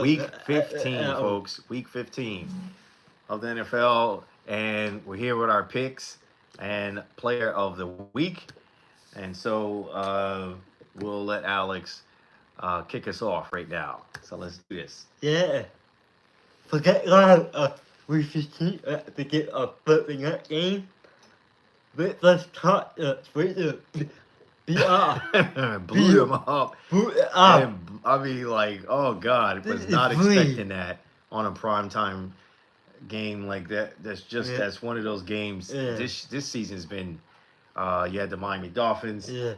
Week 15, folks. Week 15 of the NFL. And we're here with our picks and player of the week. And so we'll let Alex kick us off right now. So let's do this. Yeah. Forget we should see at the beginning of flipping that game. Let's talk beat up. Blew them up. Blew it up. And I mean, like, oh God, This was is not free. expecting that on a primetime game like that. That's one of those games. Yeah. This season's been. You had the Miami Dolphins. Yeah.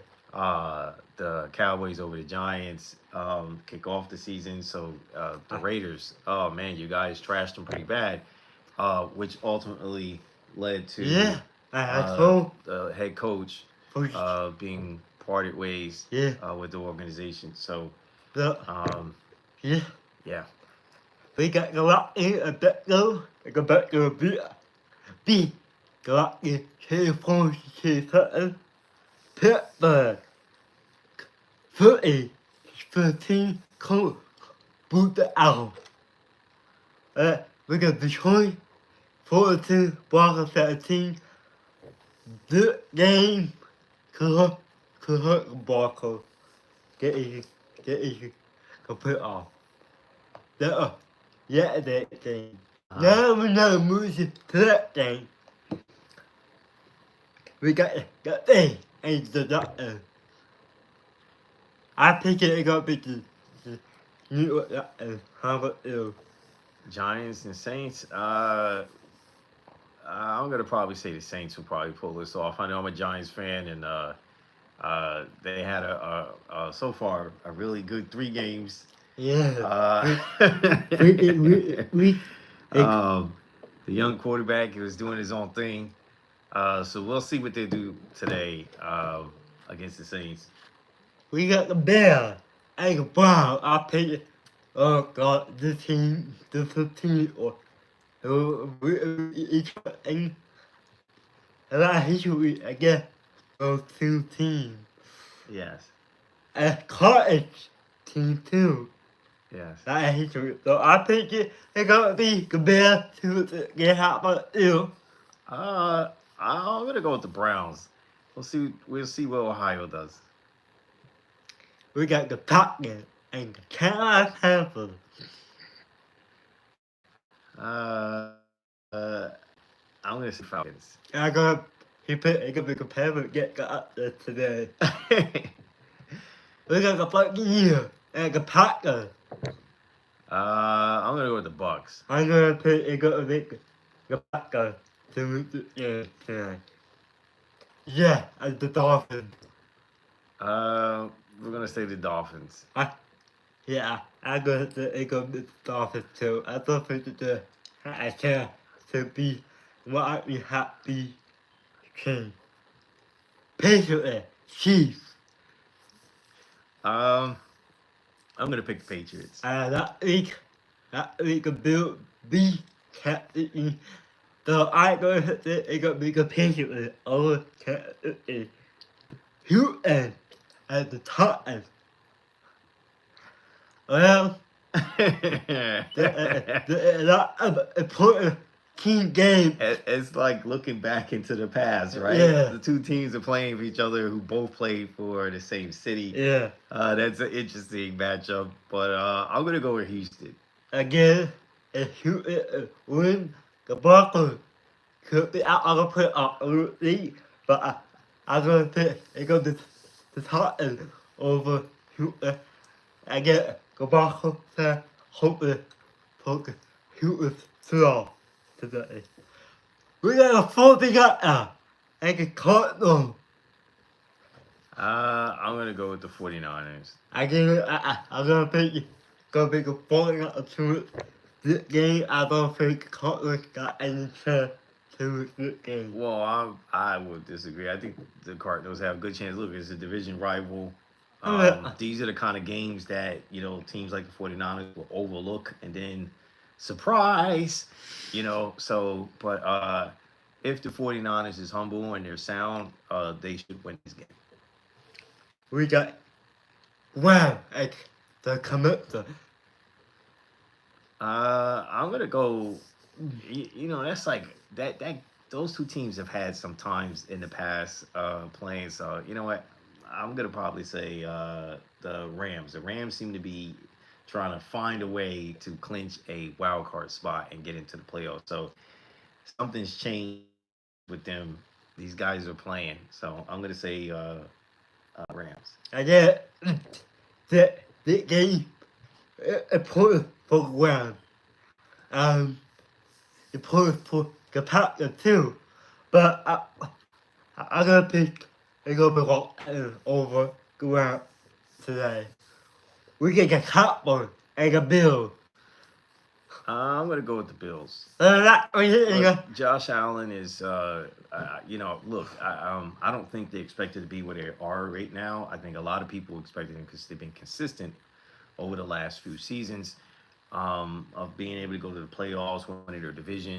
The Cowboys over the Giants kick off the season. So the Raiders, oh man, you guys trashed them pretty bad, which ultimately led to the head coach being parted ways with the organization. So yeah. We got go out in a bit though. Go back to a B. Go out in California, Pittsburgh. 13 cold boot out. We got Detroit 14, Broncos 17. Good game. Could hurt Broncos. Get easy. Go put off. That game. Now we know music to that game. We got A and the doctor. I think it's gonna be the New York Doctor. How about you? Giants and Saints. I'm gonna probably say the Saints will probably pull this off. I know I'm a Giants fan, and they had so far a really good 3 games. Yeah. The young quarterback was doing his own thing. So we'll see what they do today against the Saints. We got the Bears and the Browns. I pick it. Oh God, this team, or each and a lot of history against those 2 teams. Yes. And college team too. Yes. That history. So I think it's gonna be the Bears to get out of you. I'm gonna go with the Browns. We'll see what Ohio does. We got the Packers and the Carolina Panthers. I'm gonna say Falcons. He gonna be compared get up there today. We got the Buccaneers and the Packers. I'm gonna go with the Bucks. I'm gonna pick it gonna make the Packers to tonight. Yeah, and the Dolphins. We're gonna say the Dolphins. I'm gonna say it gonna be the Dolphins too. I don't think that I care to be what we happy king. Patriots, Chiefs. I'm gonna pick the Patriots. That week will be captain. So I'm gonna say it gonna be the Patriots over captain. Houston at the top. Well, the lot of important team game. It's like looking back into the past, right? Yeah. The 2 teams are playing for each other who both played for the same city. Yeah. That's an interesting matchup, but I'm gonna go with Houston. Again, if Houston win, the Broncos could be out. I'm gonna put up a lead, but I'm gonna pick it gonna be the Titans over Houston. Again, the Broncos hopefully put Houston through today. We got a 40 up and the Cardinals. I'm gonna go with the 49ers. I'm gonna pick a 40 up to this game. I don't think Cardinals got any chance to this game. Well, I would disagree. I think the Cardinals have a good chance. Look, it's a division rival. These are the kind of games that, teams like the 49ers will overlook and then surprise, but if the 49ers is humble and they're sound, they should win this game. We got the commitment. I'm gonna go. That's like that. Those two teams have had some times in the past playing. So you know what? I'm gonna probably say the Rams. The Rams seem to be trying to find a way to clinch a wild card spot and get into the playoffs. So something's changed with them. These guys are playing. So I'm gonna say Rams. Again, the game important for the Rams. Um, important for the Packers too. But I'm gonna pick a little bit over the Rams today. We get the Cowboys and the Bills. I'm gonna go with the Bills. That we Look, Josh Allen is, look, I don't think they expected to be where they are right now. I think a lot of people expected them because they've been consistent over the last few seasons of being able to go to the playoffs, winning their division.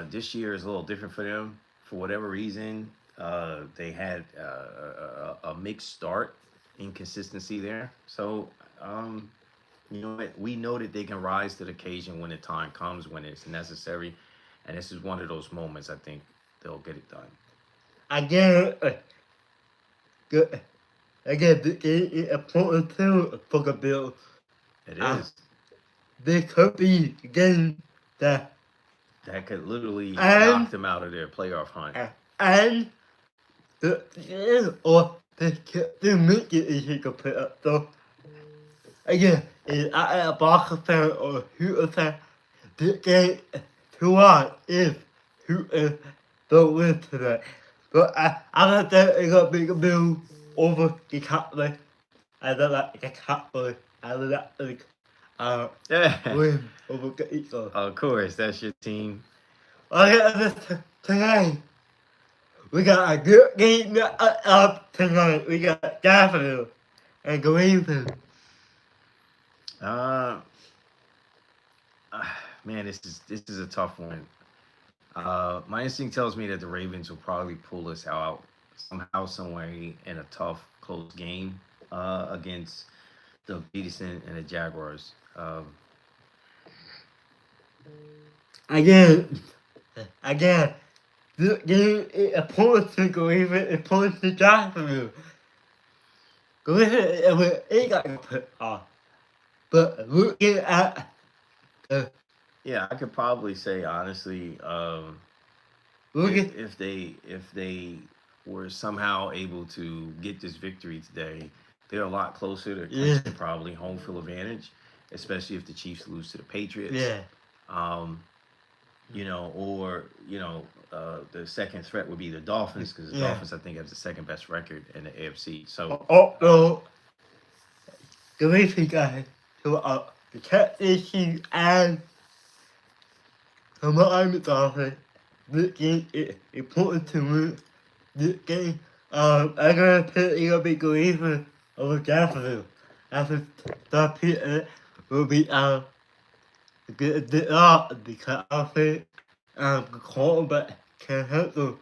This year is a little different for them for whatever reason. They had a mixed start, inconsistency there. So, you know what? We know that they can rise to the occasion when the time comes, when it's necessary. And this is one of those moments I think they'll get it done. again, good. Again, it's important too for the Bills. It is. They could be getting the That could literally and knock them out of their playoff hunt. and or they could do make it if you could put up. So again, is I a Barca fan or who a fan? This game too hard if who is the win today. But I'm gonna say it's gonna be a Bill over the Cowboys. I don't like the Cowboys. I don't like the Yeah. win over the Eagles. Of course, that's your team. Okay, today we got a good game up tonight. We got Jacksonville and Cleveland. Uh, man, this is a tough one. My instinct tells me that the Ravens will probably pull us out somehow, somewhere in a tough, close game against the Peterson and the Jaguars. Again, the game is opposed to Cleveland, opposed to Jacksonville. Cleveland ain't got to put off. But looking at the Yeah, I could probably say honestly, looking if they were somehow able to get this victory today, they're a lot closer to clinching probably home field advantage, especially if the Chiefs lose to the Patriots. yeah. Um, or the second threat would be the Dolphins because the Dolphins I think have the second best record in the AFC. So The Racing guys who are the Texas Chiefs and the Miami Dolphins. This game is important to me. This game, I'm gonna pick it gonna be Cleveland over Jacksonville. After the Peter will be because I think the quarterback can handle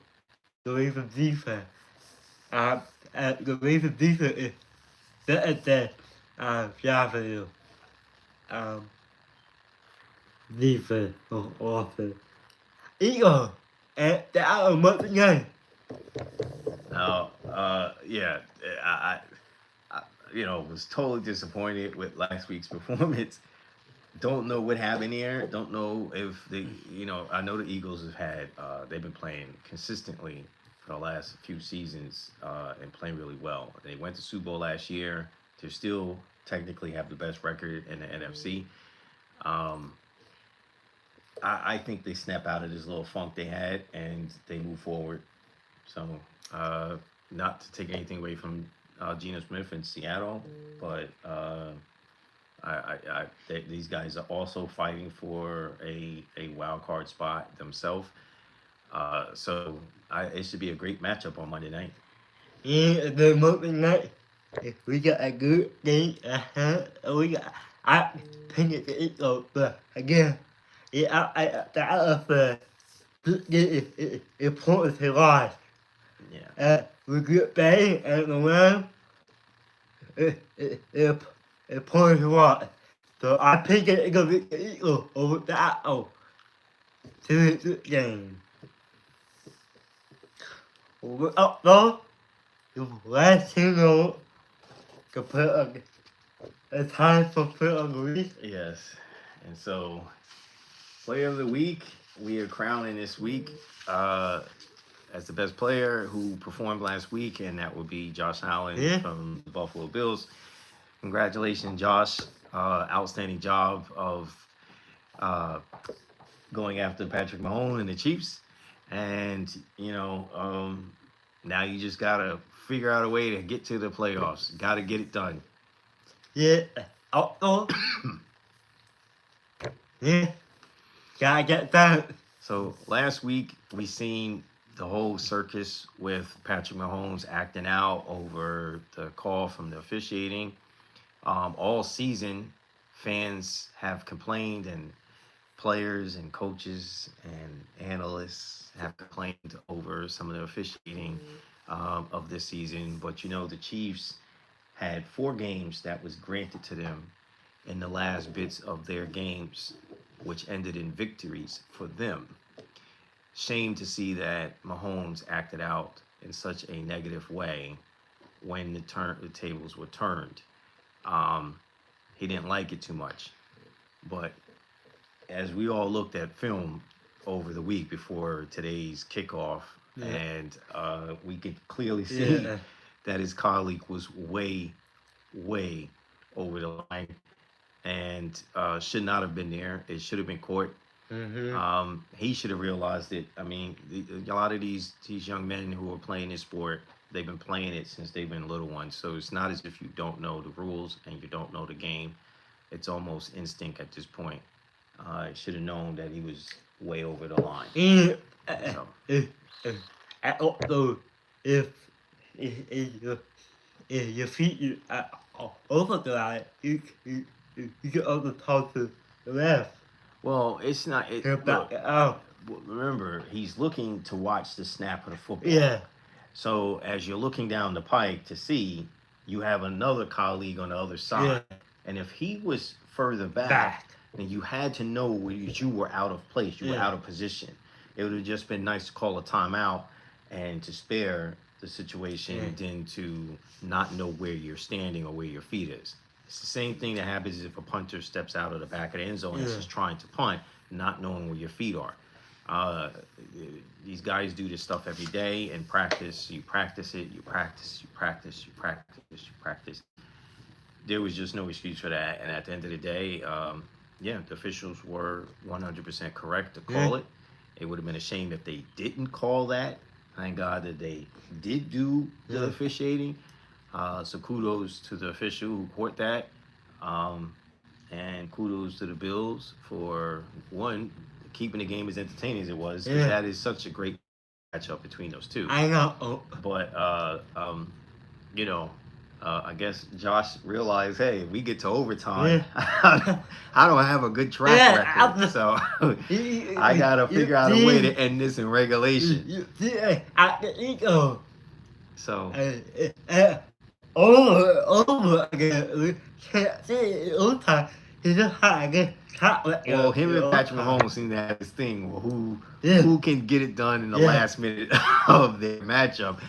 the Ravens defense. And the Ravens defense is better than Jacksonville defense or offense. Eagles and they are a month game. now, yeah, I was totally disappointed with last week's performance. Don't know what happened here. Don't know if I know the Eagles have had, they've been playing consistently for the last few seasons and playing really well. They went to Super Bowl last year. They still technically have the best record in the NFC. I think they snap out of this little funk they had and they move forward. So, not to take anything away from Geno Smith in Seattle, but these guys are also fighting for a wild card spot themselves. So it should be a great matchup on Monday night. Yeah, the Monday night we got a good game ahead. We got I think it's the Eagles, but again, the is important to life. Yeah. We get bang and the Ram, it's important to life. So I pick it gonna be the Eagles over the Apple to the game. Over up though, you last you know, to put a time for put on the week. Yes. And so, player of the week, we are crowning this week as the best player who performed last week, and that would be Josh Allen Yeah. from the Buffalo Bills. Congratulations, Josh. Outstanding job of uh, going after Patrick Mahomes and the Chiefs. And, now you just got to figure out a way to get to the playoffs. Got to get it done. Yeah, up though. Yeah, gotta get that. So last week we seen the whole circus with Patrick Mahomes acting out over the call from the officiating. All season, fans have complained, and players and coaches and analysts have complained over some of the officiating of this season. But the Chiefs had 4 games that was granted to them in the last bits of their games, which ended in victories for them. Shame to see that Mahomes acted out in such a negative way when the tables were turned. He didn't like it too much. But as we all looked at film over the week before today's kickoff, and we could clearly see that his colleague was way, way over the line and should not have been there. It should have been court. Mm-hmm. He should have realized it. I mean, a lot of these young men who are playing this sport, they've been playing it since they've been little ones. So it's not as if you don't know the rules and you don't know the game. It's almost instinct at this point. Should have known that he was way over the line. So. If your feet over the line, you get over the top to the left. Well, it's not. Back out. Remember, he's looking to watch the snap of the football. Yeah. So as you're looking down the pike to see, you have another colleague on the other side. Yeah. And if he was further back, then you had to know where you were out of place. You were out of position. It would have just been nice to call a timeout and to spare the situation than to not know where you're standing or where your feet is. It's the same thing that happens if a punter steps out of the back of the end zone and is just trying to punt, not knowing where your feet are. These guys do this stuff every day in practice. You practice it, you practice, you practice, you practice, you practice. There was just no excuse for that. And at the end of the day, the officials were 100% correct to call it. It would have been a shame if they didn't call that. Thank God that they did do the officiating. So kudos to the official who caught that. And kudos to the Bills for, one, keeping the game as entertaining as it was. Because that is such a great matchup between those two. I know. But, I guess Josh realized, hey, if we get to overtime, I don't have a good track record. So I got to figure out a way to end this in regulation. At the Eagles. So. Over again. We can't see it all the time. He just had a good track record. Well, him and Patrick Mahomes seem to have this thing who can get it done in the last minute of their matchup.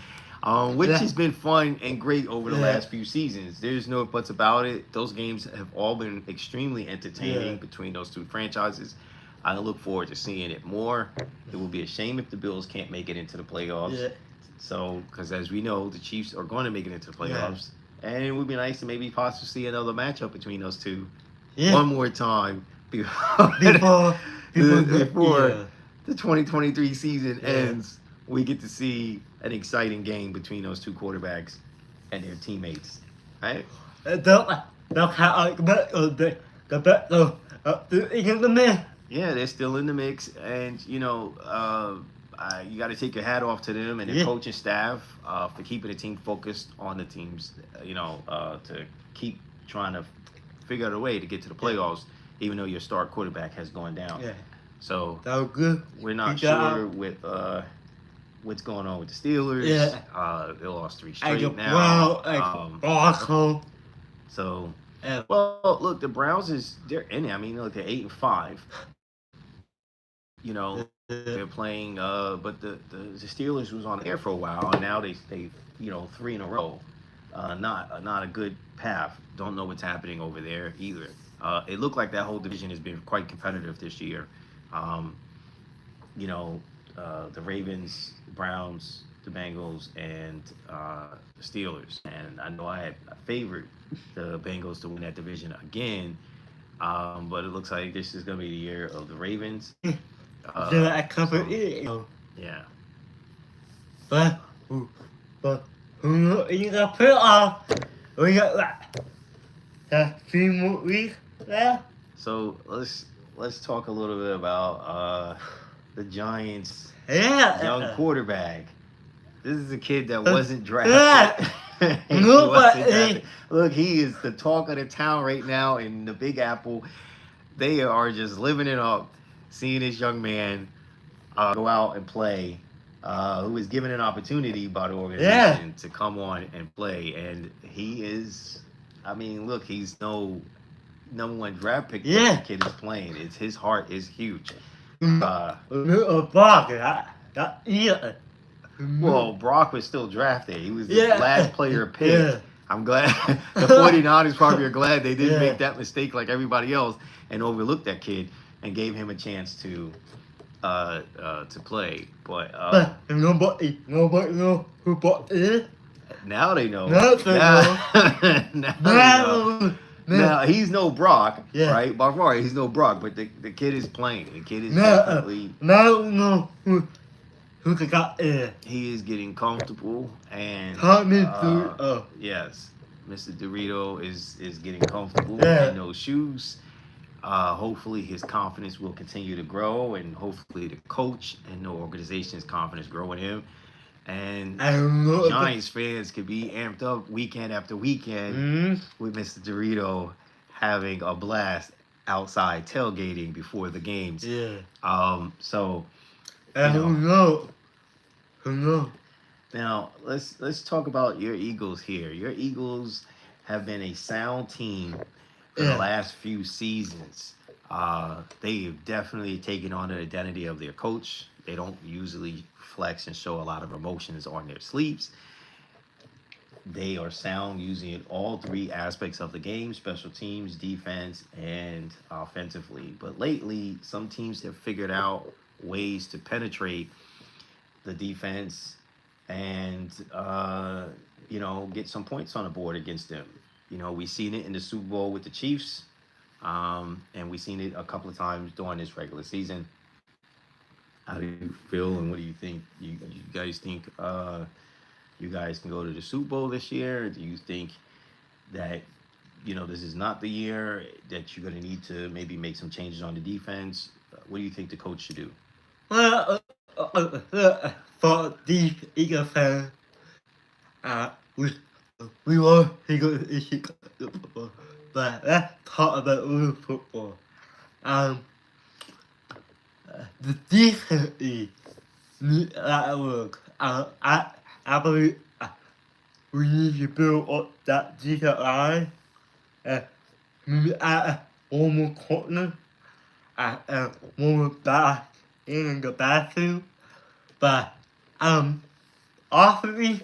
Which has been fun and great over the last few seasons. There's no buts about it. Those games have all been extremely entertaining between those two franchises. I look forward to seeing it more. It will be a shame if the Bills can't make it into the playoffs. So, because as we know, the Chiefs are going to make it into the playoffs. And it would be nice to maybe possibly see another matchup between those two one more time before the 2023 season ends. We get to see an exciting game between those two quarterbacks and their teammates, right? Yeah, they're still in the mix, and you got to take your hat off to them and the coaching staff for keeping the team focused on the teams. To keep trying to figure out a way to get to the playoffs, even though your star quarterback has gone down. So that was good. We're not sure with what's going on with the Steelers. They lost 3 straight now. So Well, look, the Browns they're in it. I mean, look, they're 8-5. You know, they're playing. But the Steelers was on air for a while, and now they 3 in a row. Not a good path. Don't know what's happening over there either. It looked like that whole division has been quite competitive this year. Um, you know, the Ravens, Browns, the Bengals, and the Steelers. And I know I favored the Bengals to win that division again, but it looks like this is going to be the year of the Ravens. Then I cover So, it. yeah. But who you got put on? We got a few more weeks left. So let's talk a little bit about the Giants' Yeah. young quarterback. This is a kid that Uh, wasn't drafted. He No, wasn't but drafted. Look, he is the talk of the town right now in the Big Apple. They are just living it up, seeing this young man go out and play, who was given an opportunity by the organization to come on and play. And he is, I mean, look, he's no number 1 draft pick. Yeah. The kid is playing. His heart is huge. Well, Brock was still drafted. He was the last player picked. Yeah. I'm glad the 49ers probably are glad they didn't Yeah. make that mistake like everybody else and overlooked that kid and gave him a chance to play. But nobody know who bought it. now they know. Now they Now they know. Now he's no Brock, right? By far, he's no Brock, but the kid is playing. The kid is definitely. Now know who got it. He is getting comfortable and. Yes, Mr. Dorito is getting comfortable in those shoes. Hopefully his confidence will continue to grow, and hopefully the coach and the organization's confidence grow in him. And Giants fans could be amped up weekend after weekend with Mr. Dorito having a blast outside tailgating before the games. Yeah. So. Who knows? Now let's talk about your Eagles here. Your Eagles have been a sound team for the last few seasons. They've definitely taken on the identity of their coach. They don't usually flex and show a lot of emotions on their sleeves. They are sound using all 3 aspects of the game: special teams, defense, and offensively. But lately, some teams have figured out ways to penetrate the defense and get some points on the board against them. We've seen it in the Super Bowl with the Chiefs, and we've seen it a couple of times during this regular season. How do you feel, and what do you think? You guys think you guys can go to the Super Bowl this year? Do you think that this is not the year that you're going to need to maybe make some changes on the defense? What do you think the coach should do? Well, for the Eagle fan, we want Eagle football, but let's talk about real football. The defense need that work. I believe we need to build up that defense line. Maybe add one more corner and one more back in the bathroom. But offensively,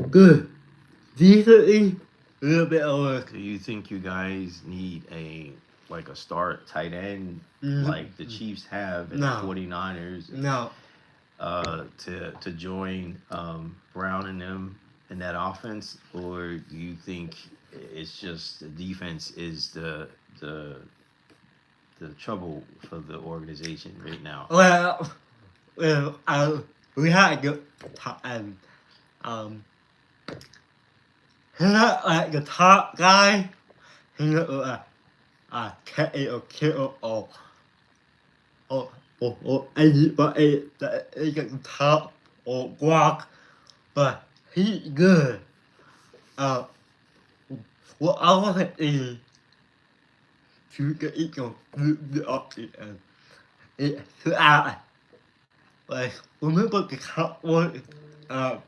good. Defensively, a little bit of work. Do you think you guys need a start tight end like the Chiefs have and the 49ers? No. To join Brown and them in that offense, or do you think it's just the defense is the trouble for the organization right now? Well, we had a good time. He's not like the top guy. He's not like a kid or anybody that is at the top or guac, but he's good. What I want is to get it to move the up and it's out. Like, remember the Cowboys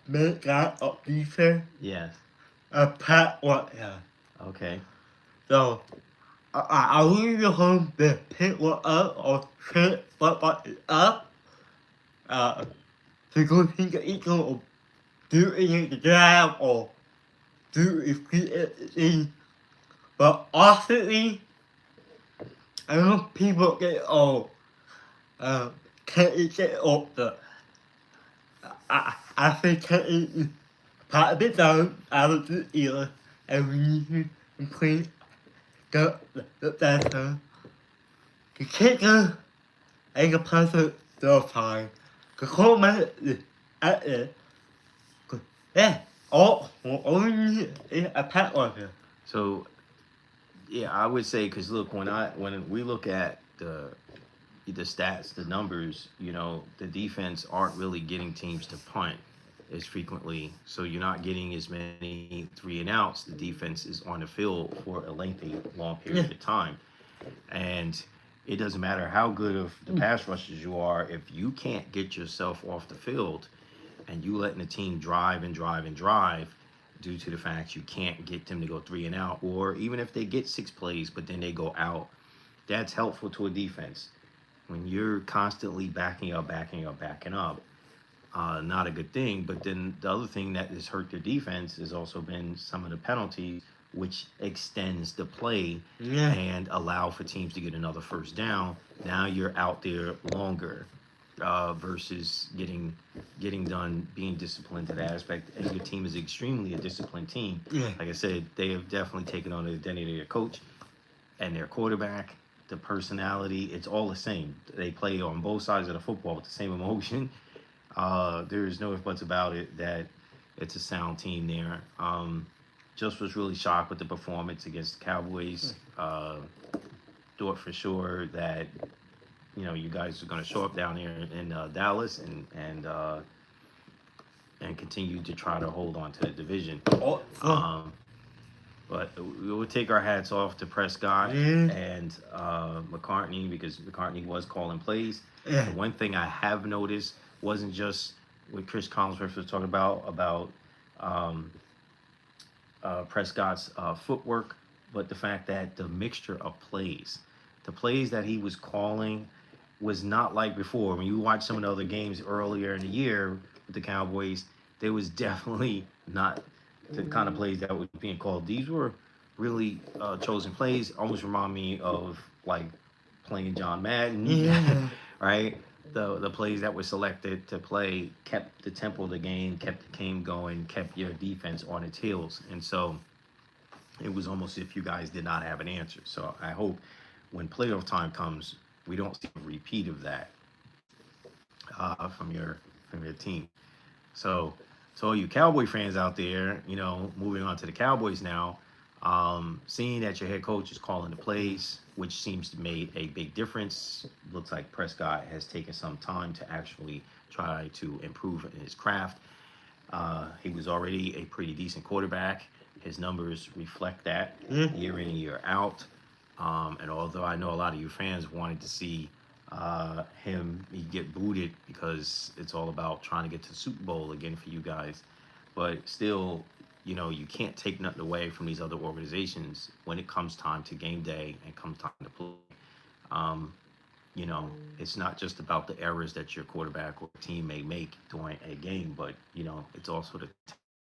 main guy of defense? Yes. Pat what? Okay. So I really hope the people up or trade what is up. To go think it will do it in the draft or do it in. But honestly, I know people get all can't eat it up the I think can't eat part of it down out of the ear and we need to clean the better. The kicker and the person they're fine. The comment is at it. Yeah, all we need is a pet worker. So yeah, I would say because look, when we look at the stats, the numbers, the defense aren't really getting teams to punt as frequently. So you're not getting as many 3-and-outs. The defense is on the field for a lengthy, long period of time. And it doesn't matter how good of the pass rushers you are, if you can't get yourself off the field and you letting the team drive and drive and drive due to the fact you can't get them to go 3-and-out, or even if they get 6 plays but then they go out, that's helpful to a defense. When you're constantly backing up, backing up, not a good thing. But then the other thing that has hurt their defense has also been some of the penalties, which extends the play Yeah. and allow for teams to get another first down. Now you're out there longer versus getting done, being disciplined to that aspect. And your team is extremely a disciplined team. Yeah. Like I said, they have definitely taken on the identity of their coach and their quarterback. The personality, it's all the same. They play on both sides of the football with the same emotion. There is no ifs buts about it that it's a sound team there. Just was really shocked with the performance against the Cowboys. Thought for sure that you guys are going to show up down here in Dallas and continue to try to hold on to the division. But we will take our hats off to Prescott and McCartney, because McCartney was calling plays. Yeah. And one thing I have noticed wasn't just what Chris Collinsworth was talking about Prescott's footwork, but the fact that the mixture of plays, the plays that he was calling was not like before. When you watch some of the other games earlier in the year with the Cowboys, there was definitely not the kind of plays that was being called. These were really chosen plays. Almost remind me of like playing John Madden, Yeah. right? The plays that were selected to play kept the tempo of the game, kept the game going, kept your defense on its heels, and so it was almost if you guys did not have an answer. So I hope when playoff time comes, we don't see a repeat of that from your team. So, all you Cowboy fans out there, moving on to the Cowboys now, seeing that your head coach is calling the plays, which seems to make a big difference. Looks like Prescott has taken some time to actually try to improve in his craft. He was already a pretty decent quarterback. His numbers reflect that year in and year out. And although I know a lot of you fans wanted to see him get booted because it's all about trying to get to the Super Bowl again for you guys, but still, you can't take nothing away from these other organizations when it comes time to game day and comes time to play. It's not just about the errors that your quarterback or team may make during a game, but it's also the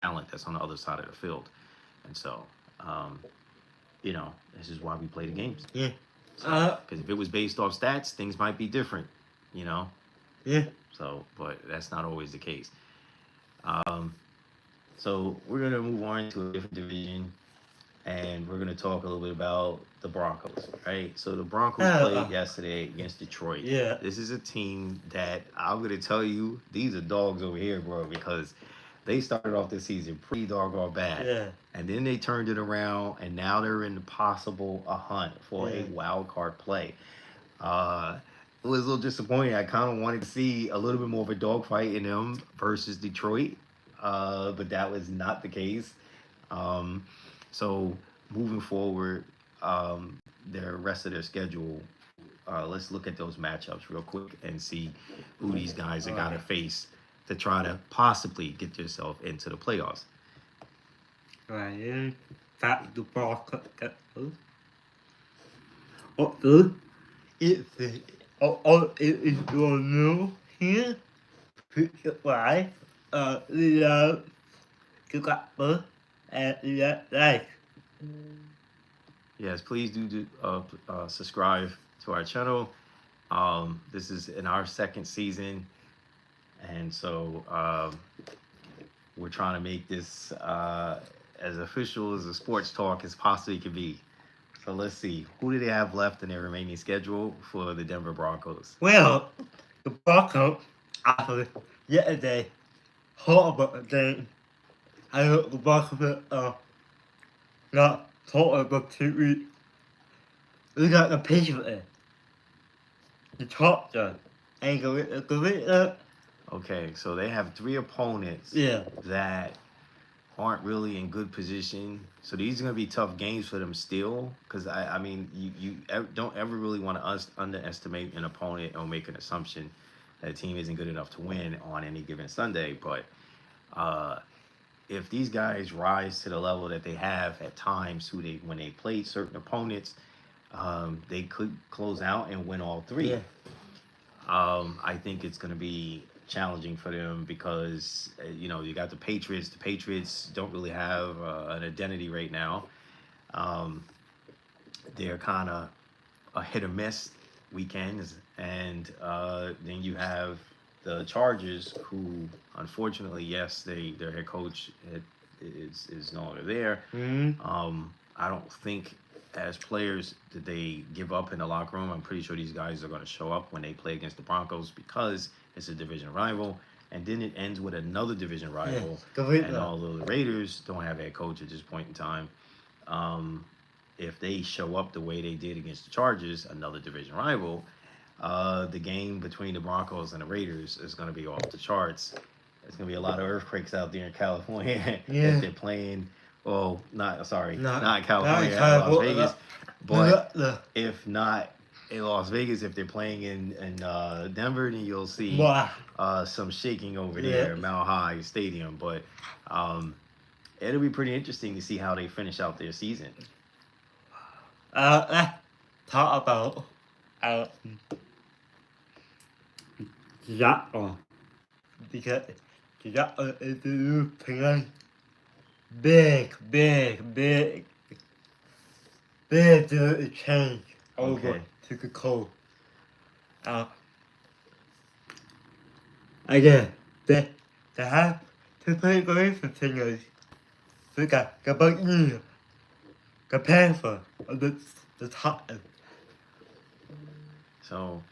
talent that's on the other side of the field. And so, this is why we play the games. Yeah. Because if it was based off stats, things might be different, Yeah. So, but that's not always the case. So we're gonna move on to a different division, and we're gonna talk a little bit about the Broncos, right? So the Broncos played yesterday against Detroit. Yeah. This is a team that I'm gonna tell you, these are dogs over here, bro, because they started off this season pretty doggone bad. Yeah. And then they turned it around, and now they're in the possible hunt for a Yeah. wild card play. It was a little disappointing. I kind of wanted to see a little bit more of a dogfight in them versus Detroit, but that was not the case. So moving forward, the rest of their schedule, let's look at those matchups real quick and see who these guys are going to face to try to possibly get yourself into the playoffs. Right. that the Broncos get through. Also, it is your new here. Please subscribe, love, subscribe, and like. Yes, please do subscribe to our channel. This is in our second season, and so we're trying to make this as official as a sports talk as possibly could be. So let's see, who do they have left in their remaining schedule for the Denver Broncos? Well, the Broncos after yesterday horrible game. I hope the Broncos not horrible 2 weeks. We got the Patriots, the Chargers, and the Okay, so they have three opponents yeah. that aren't really in good position. So these are going to be tough games for them still. Because, I mean, don't ever really want to underestimate an opponent or make an assumption that a team isn't good enough to win on any given Sunday. But if these guys rise to the level that they have at times when they play certain opponents, they could close out and win all three. Yeah. I think it's going to be challenging for them because you got the Patriots. The Patriots don't really have an identity right now. They're kind of a hit or miss weekends, and then you have the Chargers, who unfortunately, yes, their head coach is no longer there. Mm-hmm. I don't think as players that they give up in the locker room. I'm pretty sure these guys are going to show up when they play against the Broncos because it's a division rival. And then it ends with another division rival. And although the Raiders don't have a head coach at this point in time, if they show up the way they did against the Chargers, another division rival, the game between the Broncos and the Raiders is going to be off the charts. There's going to be a lot of earthquakes out there in California if they're playing. Well, not in California, Las Vegas. But if not in Las Vegas, if they're playing in Denver, then you'll see some shaking over there at Mile High Stadium. But it'll be pretty interesting to see how they finish out their season. Let's talk about Seattle, because Seattle is the new plan. Big change over to the cold. Again, they have to play great for singers. We got the Buccaneers, the Panthers, the Titans. So,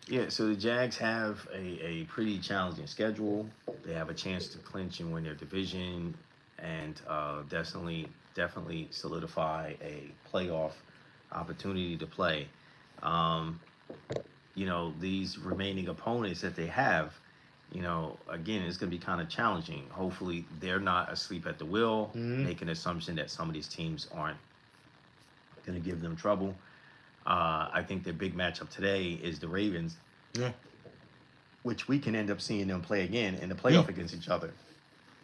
yeah, so the Jags have a pretty challenging schedule. They have a chance to clinch and win their division, and definitely solidify a playoff opportunity to play. These remaining opponents that they have, again, it's going to be kind of challenging. Hopefully, they're not asleep at the wheel, making an assumption that some of these teams aren't going to give them trouble. I think their big matchup today is the Ravens, which we can end up seeing them play again in the playoff against each other.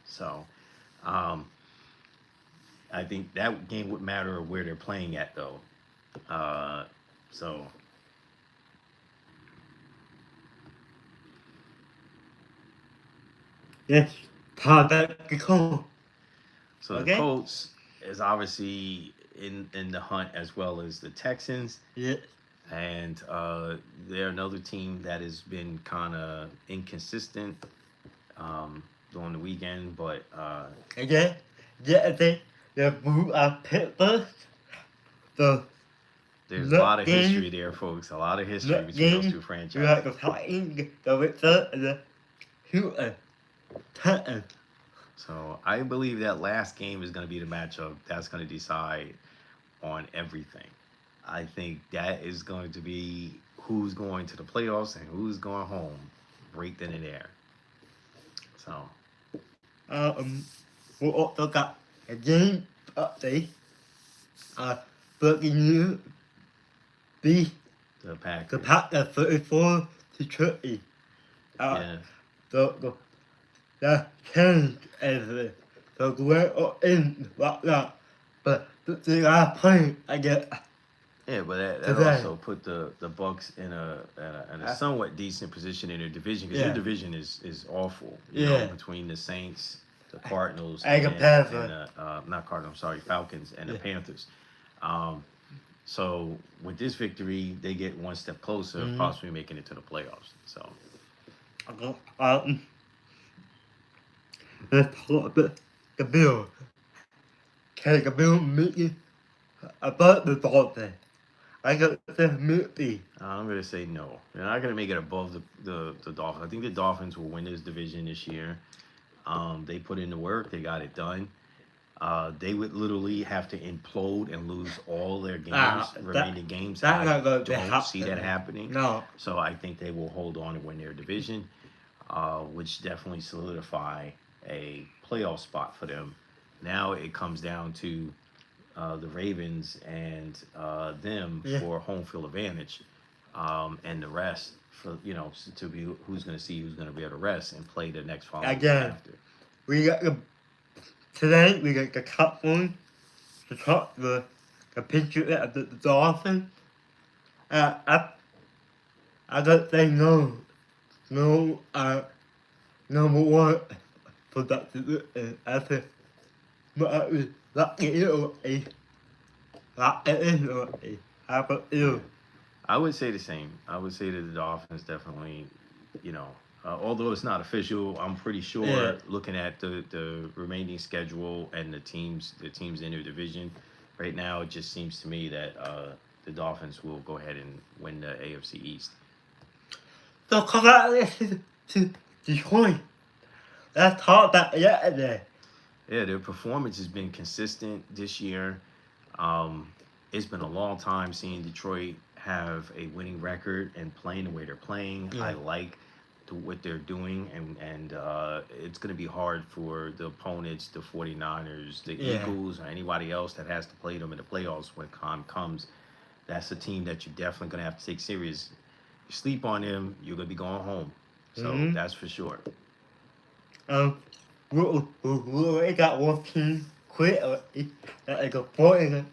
So, I think that game would matter where they're playing at, though. Yes, Colts. So the Colts is obviously in the hunt as well as the Texans. Yeah. And they're another team that has been kind of inconsistent during the weekend, but they blew out Pittsburgh. There's a lot of history there, folks. A lot of history between those two franchises. Like the Titans, the Wizards, and the Houston Titans. So I believe that last game is going to be the matchup that's going to decide on everything. I think that is going to be who's going to the playoffs and who's going home right then and there. So, we also got a game update. Buccaneers beat the Packers. The Packers 34-30. The change is the great in right now, but they got playing again Yeah, but that today. also put the Bucks in a somewhat decent position in their division because Yeah. their division is awful. Yeah. Between the Saints, the Cardinals, And the Panthers. not Cardinals, sorry, Falcons and the Yeah. Panthers. So with this victory, they get one step closer, Mhm. possibly making it to the playoffs. So Let's talk about the Bills. Can the Bills make it above the Dolphins? I got the movie. I'm gonna say no. They're not gonna make it above the Dolphins. I think the Dolphins will win this division this year. They put in the work, they got it done. They would literally have to implode and lose all their remaining games. That's I not going to don't see that happen. happening. No. So I think they will hold on and win their division, which definitely solidify a playoff spot for them. Now it comes down to the Ravens and them Yeah. for home field advantage, and the rest for to be who's going to be able to rest and play the next following week Again. after. We got today we got the top one, the picture of the Dolphins. I don't say no, number one for that I said, but I was lucky how about you? I would say the same. I would say that the Dolphins definitely, although it's not official, I'm pretty sure Yeah. looking at the remaining schedule and the teams in their division right now, it just seems to me that the Dolphins will go ahead and win the AFC East. So congratulations to Detroit. Let's talk about yesterday. Yeah, their performance has been consistent this year. It's been a long time seeing Detroit have a winning record and playing the way they're playing. Yeah. I like what they're doing, and it's going to be hard for the opponents, the 49ers, the Yeah. Eagles, or anybody else that has to play them in the playoffs when time comes. That's a team that you're definitely going to have to take serious. You sleep on them, you're going to be going home. So Mhm. that's for sure. We got one team quit. Like a point.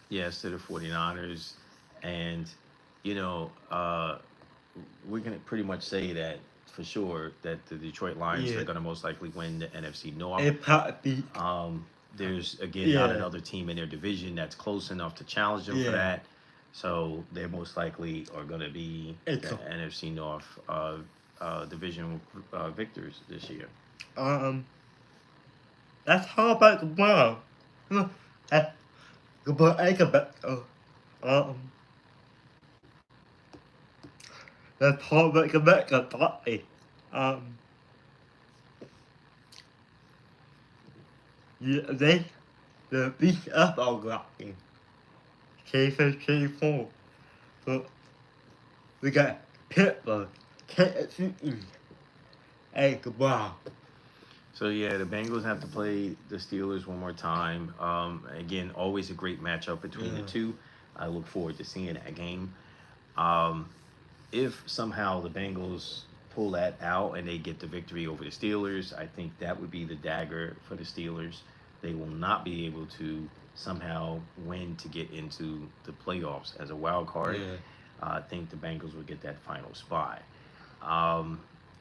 Yes, to the 49ers. And, we can pretty much say that for sure that the Detroit Lions Yeah. are going to most likely win the NFC North. It probably There's, again, not Yeah. another team in their division that's close enough to challenge them for Yeah. that. So they most likely are going to be It's the a- NFC North division victors this year. Let's talk about the Browns. Let's talk about the Buccaneers. They beat up our Rocky. K4. So we got Pittsburgh, Kansas City, and the Browns. So yeah, the Bengals have to play the Steelers one more time. Again, always a great matchup between the Yeah. two. I look forward to seeing that game. If somehow the Bengals pull that out and they get the victory over the Steelers, I think that would be the dagger for the Steelers. They will not be able to somehow win to get into the playoffs as a wild card. Yeah. I think the Bengals will get that final spot.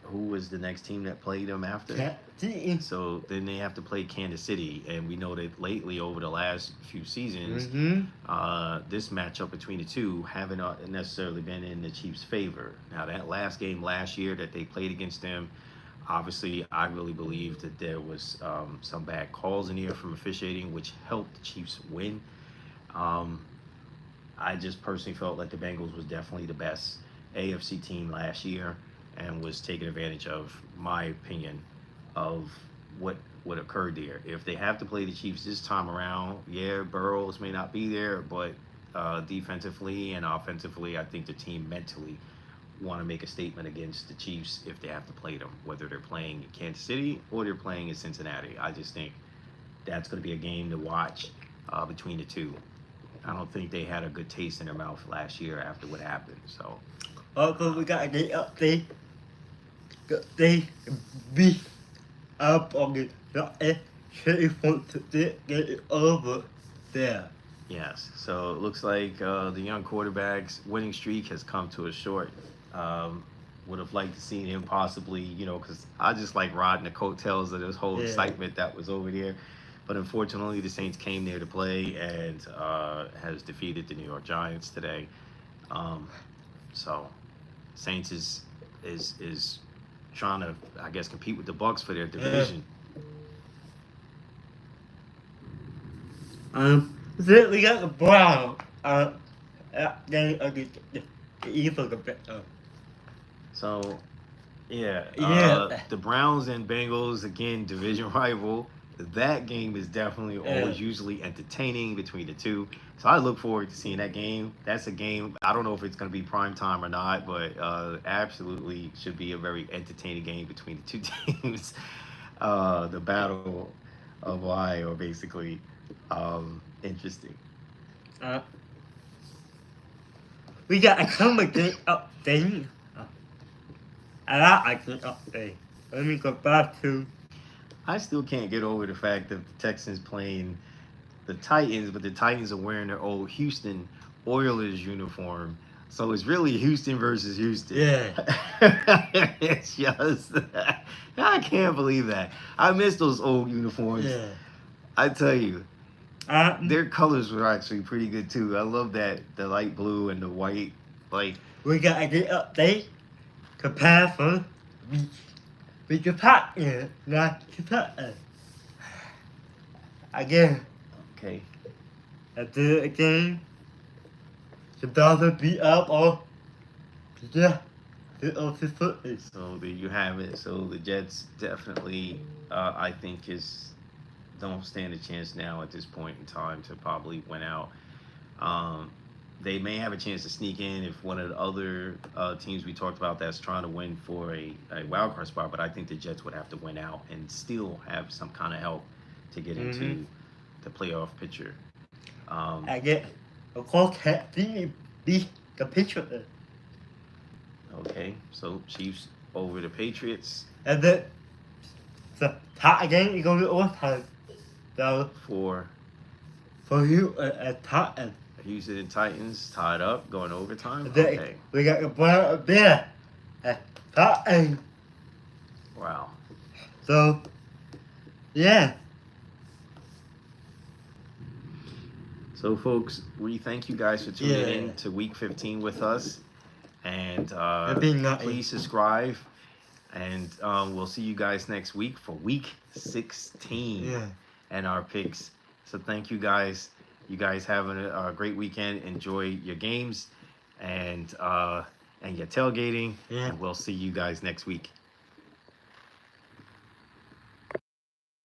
Who was the next team that played them after? Kansas City. So then they have to play Kansas City, and we know that lately over the last few seasons, this matchup between the two haven't necessarily been in the Chiefs' favor. Now that last game last year that they played against them, obviously I really believe that there was some bad calls in here from officiating, which helped the Chiefs win. I just personally felt like the Bengals was definitely the best AFC team last year and was taking advantage of, my opinion, of what occurred there. If they have to play the Chiefs this time around, yeah, Burrows may not be there, but defensively and offensively, I think the team mentally want to make a statement against the Chiefs if they have to play them, whether they're playing in Kansas City or they're playing in Cincinnati. I just think that's going to be a game to watch between the two. I don't think they had a good taste in their mouth last year after what happened. So Also, we got to get up there. They beat up on the City wants to get it over there. Yes. So it looks like the young quarterback's winning streak has come to a short. Would have liked to see him possibly, because I just like riding the coattails of this whole Yeah. excitement that was over there. But unfortunately, the Saints came there to play and has defeated the New York Giants today. Um, so Saints is trying to, I guess, compete with the Bucks for their division. Then we got the Browns. Then the Eagles a bit. So, yeah, Yeah. the Browns and Bengals again, division rival. That game is definitely always usually entertaining between the two. So I look forward to seeing that game. That's a game. I don't know if it's going to be prime time or not, but absolutely should be a very entertaining game between the two teams. The battle of Ohio, basically, interesting. We got a comedy update. I like the update. Let me go back to. I still can't get over the fact that the Texans playing the Titans, but the Titans are wearing their old Houston Oilers uniform. So it's really Houston versus Houston. Yeah. It's just, I can't believe that. I miss those old uniforms. Yeah. I tell you, Uh, their colors were actually pretty good too. I love that, the light blue and the white. Like, we got a good update. Comparison. We can partner, not to partner. Again, okay. I did it again. The Dolphins beat up on. Yeah. So there you have it. So the Jets definitely, I think, don't stand a chance now at this point in time to probably win out. They may have a chance to sneak in if one of the other teams we talked about that's trying to win for a wild card spot, but I think the Jets would have to win out and still have some kind of help to get into the playoff picture. I get, of course, can't be the picture. Okay, so Chiefs over the Patriots. And then the tie game is going to be overtime. So For you, a tie. Houston Titans tied up, going overtime. Then Okay. we got the Brown there. Tie. Wow. So, yeah. So, folks, we thank you guys for tuning Yeah. in to Week 15 with us. And being naughty. please subscribe. And we'll see you guys next week for Week 16 Yeah. and our picks. So thank you guys. You guys have a great weekend. Enjoy your games and your tailgating. Yeah. And we'll see you guys next week.